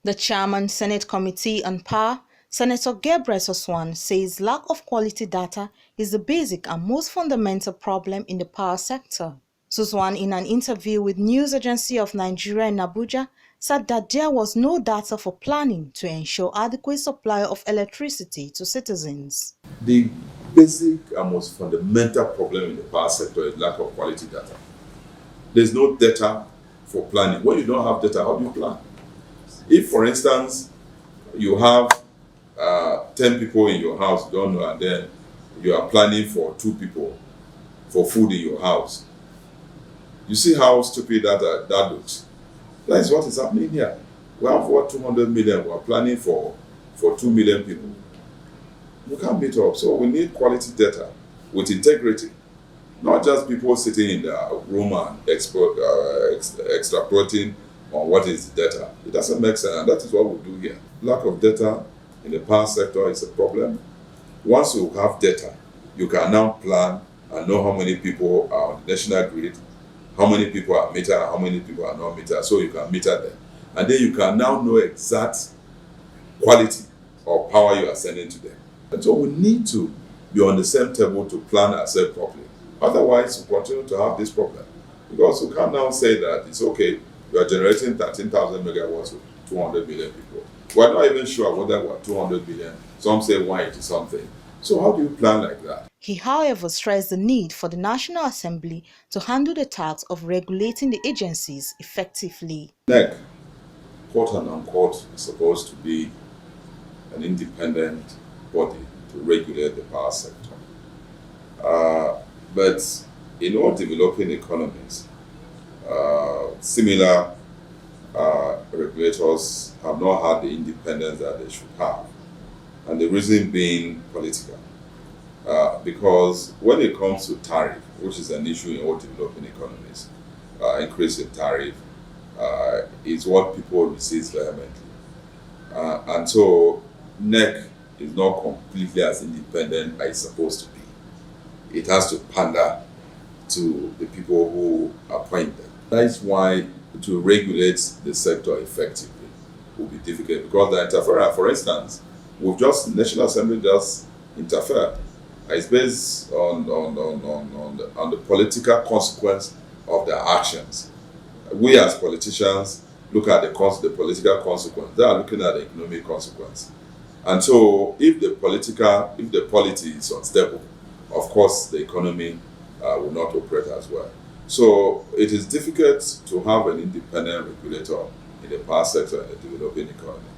The chairman, Senate Committee on Power, Senator Gabriel Suswam, says lack of quality data is the basic and most fundamental problem in the power sector. Suswam, in an interview with News Agency of Nigeria in Abuja, said that there was no data for planning to ensure adequate supply of electricity to citizens. The basic and most fundamental problem in the power sector is lack of quality data. There's no data for planning. When you don't have data, how do you plan? If, for instance, you have 10 people in your house, you don't know, and then you are planning for 2 people for food in your house, you see how stupid that looks. That is what is happening here. We have 200 million. We are planning for 2 million people. We can't meet up. So we need quality data with integrity. Not just people sitting in the room and extrapolating on what is the data. It doesn't make sense, and that is what we do here. Lack of data in the power sector is a problem. Once you have data, you can now plan and know how many people are on the national grid, how many people are metered, and how many people are not metered, so you can meter them. And then you can now know exact quality of power you are sending to them. And so we need to be on the same table to plan ourselves properly. Otherwise, we continue to have this problem. Because we can't now say that it's okay, we are generating 13,000 megawatts with 200 million people. We're not even sure whether we're 200 billion. Some say 180 something. So how do you plan like that? He, however, stressed the need for the National Assembly to handle the task of regulating the agencies effectively. NEC, quote and unquote, is supposed to be an independent body to regulate the power sector. But in all developing economies, similar regulators have not had the independence that they should have. And the reason being political. Because when it comes to tariff, which is an issue in all developing economies, increase in tariff is what people resist vehemently. And so NEC is not completely as independent as it's supposed to be. It has to pander to the people who appoint them. That is why to regulate the sector effectively will be difficult, because the interference, for instance, National Assembly just interfered. It's based on the political consequence of their actions. We as politicians look at the political consequence. They are looking at the economic consequence. And so if the polity is unstable, of course the economy will not operate as well. So it is difficult to have an independent regulator in the power sector in the developing economy.